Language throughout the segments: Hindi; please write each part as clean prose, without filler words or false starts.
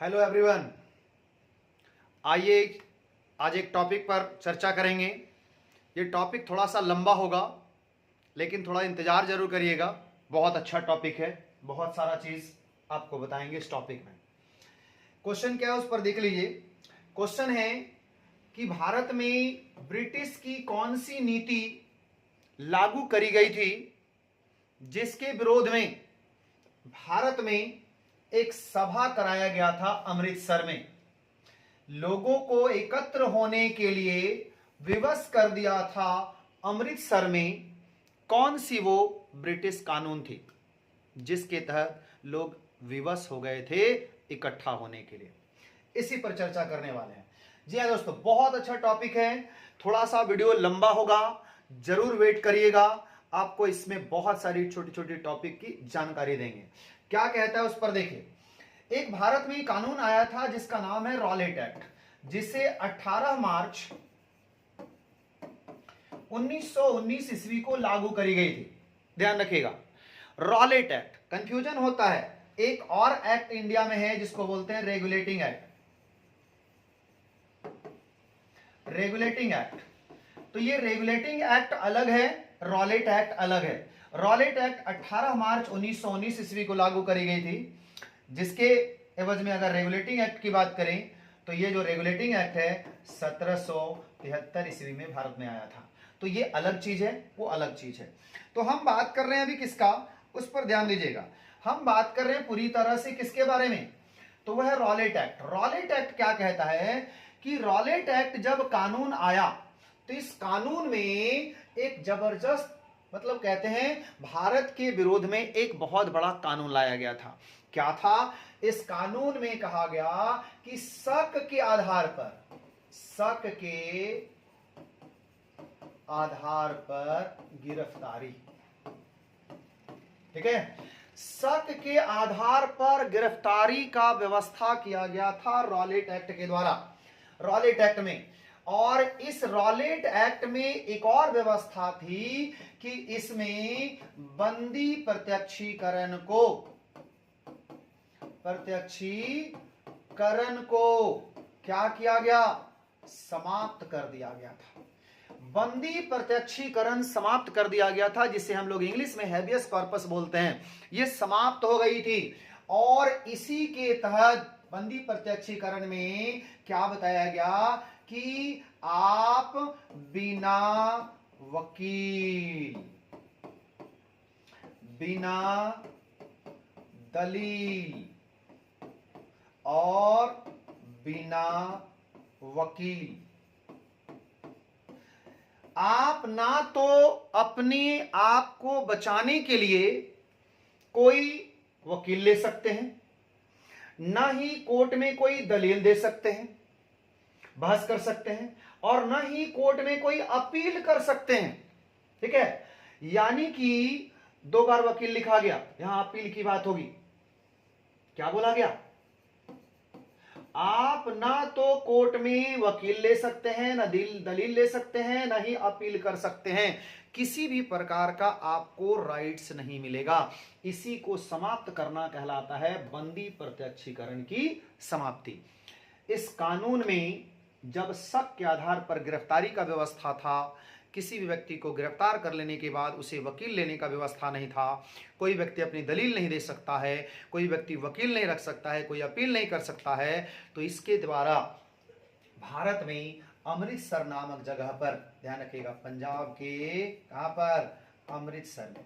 Hello everyone. आइए आज एक टॉपिक पर चर्चा करेंगे। ये टॉपिक थोड़ा सा लंबा होगा, लेकिन थोड़ा इंतज़ार जरूर करिएगा। बहुत अच्छा टॉपिक है, बहुत सारा चीज़ आपको बताएंगे इस टॉपिक में। क्वेश्चन क्या है उस पर देख लीजिए। क्वेश्चन है कि भारत में ब्रिटिश की कौन सी नीति लागू करी गई थी जिसके विरोध में भारत में एक सभा कराया गया था अमृतसर में। लोगों को एकत्र होने के लिए विवश कर दिया था अमृतसर में। कौन सी वो ब्रिटिश कानून थी जिसके तहत लोग विवश हो गए थे इकट्ठा होने के लिए? इसी पर चर्चा करने वाले हैं। जी हाँ दोस्तों, बहुत अच्छा टॉपिक है। थोड़ा सा वीडियो लंबा होगा, जरूर वेट करिएगा। आपको इसमें बहुत सारी छोटी छोटी टॉपिक की जानकारी देंगे। क्या कहता है उस पर देखिए। एक भारत में कानून आया था जिसका नाम है रॉलेट एक्ट, जिसे 18 मार्च 1919 ईस्वी को लागू करी गई थी। ध्यान रखिएगा, रॉलेट एक्ट। कंफ्यूजन होता है, एक और एक्ट इंडिया में है जिसको बोलते हैं रेगुलेटिंग एक्ट। रेगुलेटिंग एक्ट, तो ये रेगुलेटिंग एक्ट अलग है, रॉलेट एक्ट अलग है। रॉलेट एक्ट 18 मार्च 1919 ईस्वी को लागू करी गई थी, जिसके एवज में अगर रेगुलेटिंग एक्ट की बात करें तो ये जो रेगुलेटिंग एक्ट है 1773 ईस्वी में भारत में आया था। तो ये अलग चीज है, वो अलग चीज है। तो हम बात कर रहे हैं अभी किसका, उस पर ध्यान दीजिएगा। हम बात कर रहे हैं पूरी तरह से किसके बारे में, तो वह है रॉलेट एक्ट। रॉलेट एक्ट क्या कहता है कि रॉलेट एक्ट जब कानून आया तो इस कानून में एक जबरदस्त, मतलब कहते हैं भारत के विरोध में एक बहुत बड़ा कानून लाया गया था। क्या था? इस कानून में कहा गया कि शक के आधार पर गिरफ्तारी। ठीक है, शक के आधार पर गिरफ्तारी का व्यवस्था किया गया था रॉलेट एक्ट के द्वारा, रॉलेट एक्ट में। और इस रॉलेट एक्ट में एक और व्यवस्था थी कि इसमें बंदी प्रत्यक्षीकरण को क्या किया गया? समाप्त कर दिया गया था। बंदी प्रत्यक्षीकरण समाप्त कर दिया गया था, जिसे हम लोग इंग्लिश में हैबियस कॉर्पस बोलते हैं। ये समाप्त हो गई थी। और इसी के तहत बंदी प्रत्यक्षीकरण में क्या बताया गया कि आप बिना वकील, बिना दलील और बिना वकील, आप ना तो अपने आप को बचाने के लिए कोई वकील ले सकते हैं, ना ही कोर्ट में कोई दलील दे सकते हैं, बहस कर सकते हैं, और ना ही कोर्ट में कोई अपील कर सकते हैं। ठीक है, यानी कि 2 बार वकील लिखा गया, यहां अपील की बात होगी। क्या बोला गया? आप ना तो कोर्ट में वकील ले सकते हैं, ना दलील ले सकते हैं, ना ही अपील कर सकते हैं। किसी भी प्रकार का आपको राइट्स नहीं मिलेगा। इसी को समाप्त करना कहलाता है बंदी प्रत्यक्षीकरण की समाप्ति। इस कानून में जब शक के आधार पर गिरफ्तारी का व्यवस्था था, किसी भी व्यक्ति को गिरफ्तार कर लेने के बाद उसे वकील लेने का व्यवस्था नहीं था। कोई व्यक्ति अपनी दलील नहीं दे सकता है, कोई व्यक्ति वकील नहीं रख सकता है, कोई अपील नहीं कर सकता है। तो इसके द्वारा भारत में अमृतसर नामक जगह पर, ध्यान रखिएगा, पंजाब के कहां पर? अमृतसर में।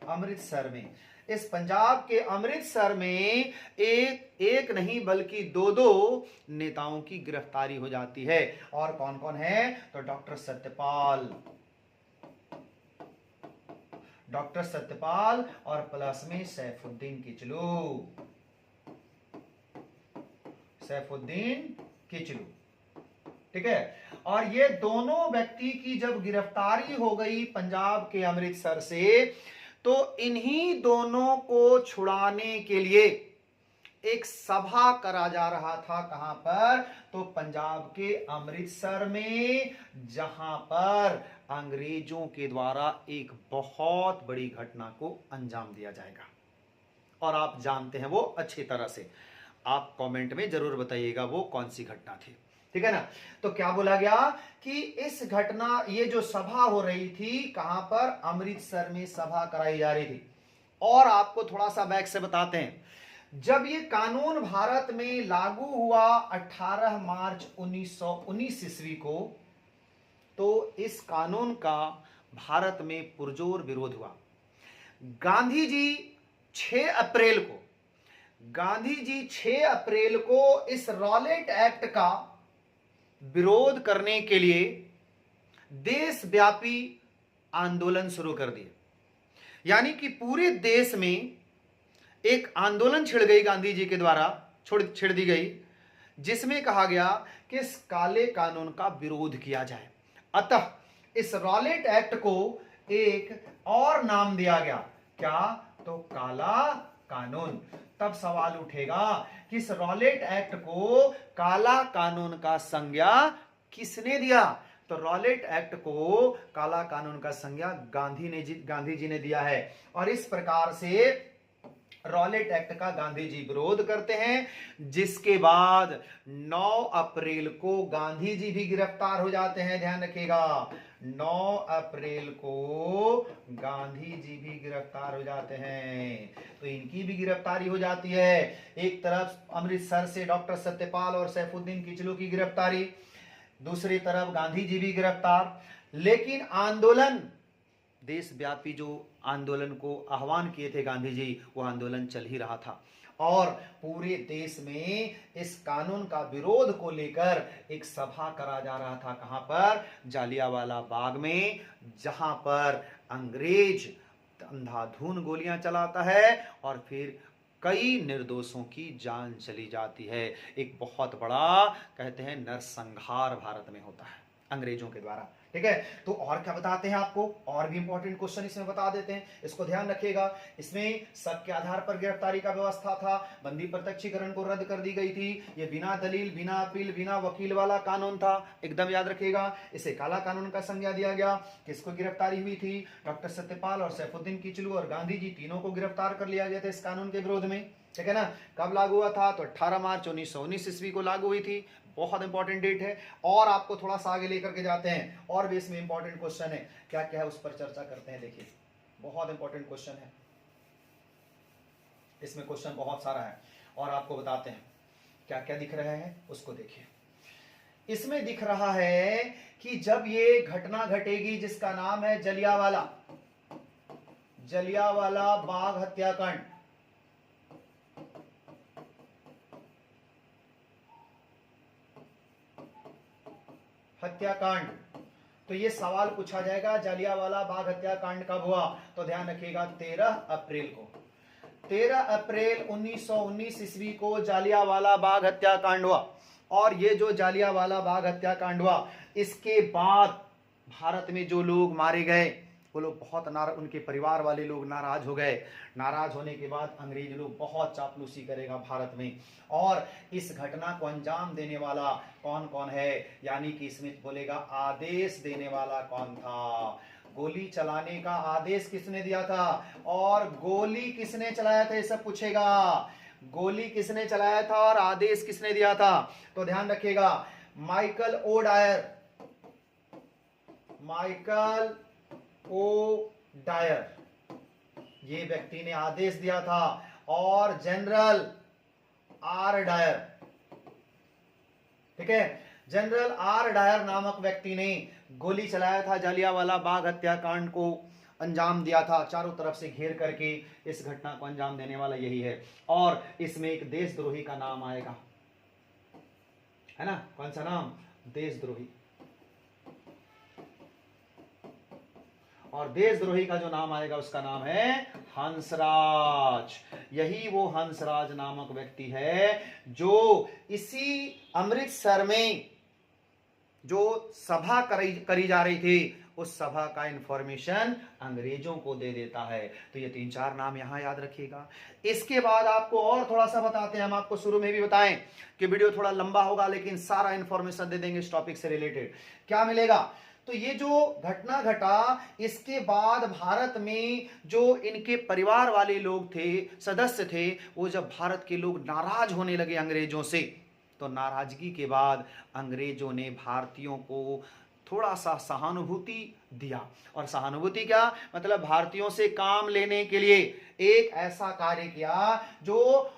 अमृतसर में, इस पंजाब के अमृतसर में एक नहीं बल्कि 2 नेताओं की गिरफ्तारी हो जाती है। और कौन कौन है? तो डॉक्टर सत्यपाल और प्लस में सैफुद्दीन किचलू। ठीक है, और ये दोनों व्यक्ति की जब गिरफ्तारी हो गई पंजाब के अमृतसर से, तो इन्हीं दोनों को छुड़ाने के लिए एक सभा करा जा रहा था। कहां पर? तो पंजाब के अमृतसर में, जहां पर अंग्रेजों के द्वारा एक बहुत बड़ी घटना को अंजाम दिया जाएगा। और आप जानते हैं वो अच्छी तरह से। आप कमेंट में जरूर बताइएगा वो कौन सी घटना थी, ठीक है ना। तो क्या बोला गया कि इस घटना, ये जो सभा हो रही थी कहां पर, अमृतसर में सभा कराई जा रही थी। और आपको थोड़ा सा बैक से बताते हैं, जब ये कानून भारत में लागू हुआ 18 मार्च 1919 ईस्वी को, तो इस कानून का भारत में पुरजोर विरोध हुआ। गांधी जी 6 अप्रैल को, गांधी जी 6 अप्रैल को इस रॉलेट एक्ट का विरोध करने के लिए देशव्यापी आंदोलन शुरू कर दिए। यानी कि पूरे देश में एक आंदोलन छिड़ गई, गांधी जी के द्वारा छिड़ दी गई, जिसमें कहा गया कि इस काले कानून का विरोध किया जाए। अतः इस रॉलेट एक्ट को एक और नाम दिया गया, क्या, तो काला कानून। तब सवाल उठेगा कि इस रॉलेट एक्ट को काला कानून का संज्ञा किसने दिया, तो रॉलेट एक्ट को काला कानून का संज्ञा गांधी जी ने दिया है। और इस प्रकार से रॉलेट एक्ट का गांधी जी विरोध करते हैं, जिसके बाद 9 अप्रैल को गांधी जी भी गिरफ्तार हो जाते हैं। ध्यान रखिएगा, 9 अप्रैल को गांधी जी भी गिरफ्तार हो जाते हैं। तो इनकी भी गिरफ्तारी हो जाती है। एक तरफ अमृतसर से डॉक्टर सत्यपाल और सैफुद्दीन किचलू की गिरफ्तारी, दूसरी तरफ गांधी जी भी गिरफ्तार। लेकिन आंदोलन, देशव्यापी जो आंदोलन को आह्वान किए थे गांधी जी, वो आंदोलन चल ही रहा था। और पूरे देश में इस कानून का विरोध को लेकर एक सभा करा जा रहा था। कहां पर, जालियांवाला बाग में, जहां पर अंग्रेज अंधाधुंध गोलियां चलाता है और फिर कई निर्दोषों की जान चली जाती है। एक बहुत बड़ा, कहते हैं, नरसंहार भारत में होता है अंग्रेजों के द्वारा, ठीक है। तो और क्या बताते हैं आपको, और भी इंपॉर्टेंट क्वेश्चन इसमें बता देते हैं, इसको ध्यान रखिएगा। इसमें शक के आधार पर गिरफ्तारी का व्यवस्था था, बंदी प्रत्यक्षीकरण को रद्द कर दी गई थी, ये बिना दलील, बिना अपील, बिना वकील वाला कानून था, एकदम याद रखिएगा। इसे काला कानून का संज्ञा दिया गया। किसको गिरफ्तारी हुई थी, डॉक्टर सत्यपाल और सैफुद्दीन किचलू और गांधी जी, तीनों को गिरफ्तार कर लिया गया था इस कानून के विरोध में, ठीक है ना। कब लागू हुआ था, तो 18 मार्च 1919 ईस्वी को लागू हुई थी। बहुत इंपॉर्टेंट डेट है। और आपको थोड़ा सा आगे लेकर के जाते हैं, और भी इसमें इंपॉर्टेंट क्वेश्चन है, क्या क्या है उस पर चर्चा करते हैं। देखिए, बहुत इंपॉर्टेंट क्वेश्चन है, इसमें क्वेश्चन बहुत सारा है और आपको बताते हैं क्या क्या दिख रहा है, उसको देखिए। इसमें दिख रहा है कि जब ये घटना घटेगी, जिसका नाम है जलियांवाला बाग हत्याकांड, हत्याकांड, तो ये सवाल पूछा जाएगा, जालियांवाला बाग हत्याकांड कब हुआ, तो ध्यान रखिएगा 13 अप्रैल को। 13 अप्रैल 1919 ईस्वी को जालियांवाला बाग हत्याकांड हुआ। और ये जो जालियांवाला बाग हत्याकांड हुआ, इसके बाद भारत में जो लोग मारे गए, वो लोग बहुत उनके परिवार वाले लोग नाराज हो गए। नाराज होने के बाद अंग्रेज लोग बहुत चापलूसी करेगा भारत में। और इस घटना को अंजाम देने वाला कौन कौन है, यानी कि इसमें बोलेगा आदेश देने वाला कौन था, गोली चलाने का आदेश किसने दिया था, और गोली किसने चलाया था, ये सब पूछेगा। गोली किसने चलाया था और आदेश किसने दिया था, तो ध्यान रखिएगा, माइकल ओ डायर, ये व्यक्ति ने आदेश दिया था। और जनरल आर डायर, ठीक है, जनरल आर डायर नामक व्यक्ति ने गोली चलाया था, जालियांवाला बाग हत्याकांड को अंजाम दिया था। चारों तरफ से घेर करके इस घटना को अंजाम देने वाला यही है। और इसमें एक देशद्रोही का नाम आएगा, है ना, कौन सा नाम, देशद्रोही। और देशद्रोही का जो नाम आएगा उसका नाम है हंसराज। यही वो हंसराज नामक व्यक्ति है जो इसी अमृतसर में जो सभा करी जा रही थी, उस सभा का इंफॉर्मेशन अंग्रेजों को दे देता है। तो ये 3-4 नाम यहां याद रखिएगा। इसके बाद आपको और थोड़ा सा बताते हैं, हम आपको शुरू में भी बताएं कि वीडियो थोड़ा लंबा होगा, लेकिन सारा इंफॉर्मेशन दे देंगे इस टॉपिक से रिलेटेड। क्या मिलेगा, तो ये जो घटना घटा, इसके बाद भारत में जो इनके परिवार वाले लोग थे, सदस्य थे, वो जब भारत के लोग नाराज होने लगे अंग्रेजों से, तो नाराजगी के बाद अंग्रेजों ने भारतीयों को थोड़ा सा सहानुभूति दिया। और सहानुभूति क्या मतलब, भारतीयों से काम लेने के लिए एक ऐसा कार्य किया जो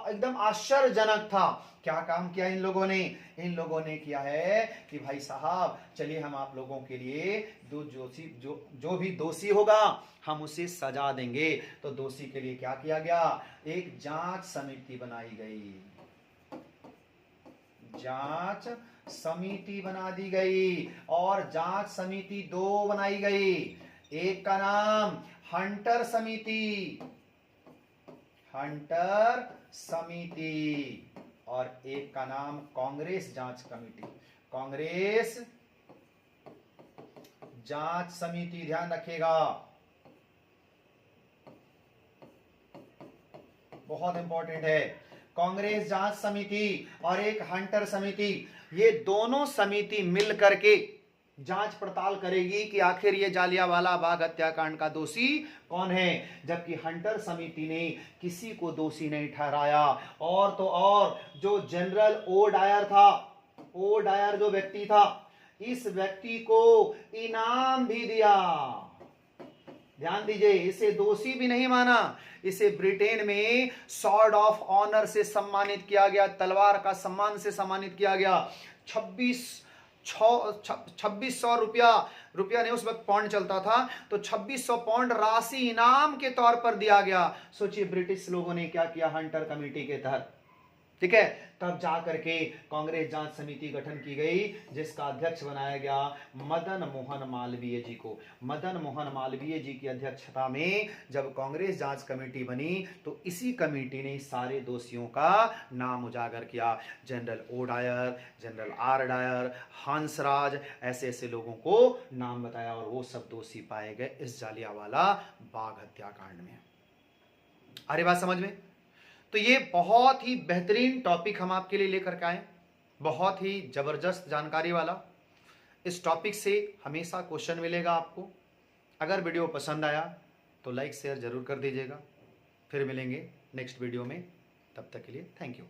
एकदम आश्चर्यजनक था। क्या काम किया इन लोगों ने? इन लोगों ने किया है कि भाई साहब चलिए हम आप लोगों के लिए जो भी दोषी होगा हम उसे सजा देंगे। तो दोषी के लिए क्या किया गया? एक जांच समिति बनाई गई, जांच समिति बना दी गई। और जांच समिति 2 बनाई गई, एक का नाम हंटर समिति, हंटर समिति, और एक का नाम कांग्रेस जांच कमेटी, कांग्रेस जांच समिति। ध्यान रखिएगा, बहुत इंपॉर्टेंट है। कांग्रेस जांच समिति और एक हंटर समिति, ये दोनों समिति मिल करके जांच पड़ताल करेगी कि आखिर ये जालियांवाला बाग हत्याकांड का दोषी कौन है। जबकि हंटर समिति ने किसी को दोषी नहीं ठहराया। और तो और जो जनरल ओ डायर था, ओ डायर जो व्यक्ति था, इस व्यक्ति को इनाम भी दिया। ध्यान दीजिए, इसे दोषी भी नहीं माना, इसे ब्रिटेन में सॉर्ड ऑफ ऑनर से सम्मानित किया गया, तलवार का सम्मान से सम्मानित किया गया। 2600 रुपया नहीं, उस वक्त पौंड चलता था, तो 2600 पौंड राशि इनाम के तौर पर दिया गया। सोचिए ब्रिटिश लोगों ने क्या किया हंटर कमेटी के तहत, ठीक है। तब जाकर के कांग्रेस जांच समिति गठन की गई, जिसका अध्यक्ष बनाया गया मदन मोहन मालवीय जी को। मदन मोहन मालवीय जी की अध्यक्षता में जब कांग्रेस जांच कमेटी बनी, तो इसी कमेटी ने सारे दोषियों का नाम उजागर किया। General O Dyer, general R Dyer, Hansraj, ऐसे ऐसे लोगों को नाम बताया, और वो सब दोषी पाए गए इस जालियांवाला बाग हत्याकांड में। आ रही बात समझ में? तो ये बहुत ही बेहतरीन टॉपिक हम आपके लिए लेकर के आए, बहुत ही जबरदस्त जानकारी वाला। इस टॉपिक से हमेशा क्वेश्चन मिलेगा आपको। अगर वीडियो पसंद आया तो लाइक शेयर जरूर कर दीजिएगा। फिर मिलेंगे नेक्स्ट वीडियो में, तब तक के लिए थैंक यू।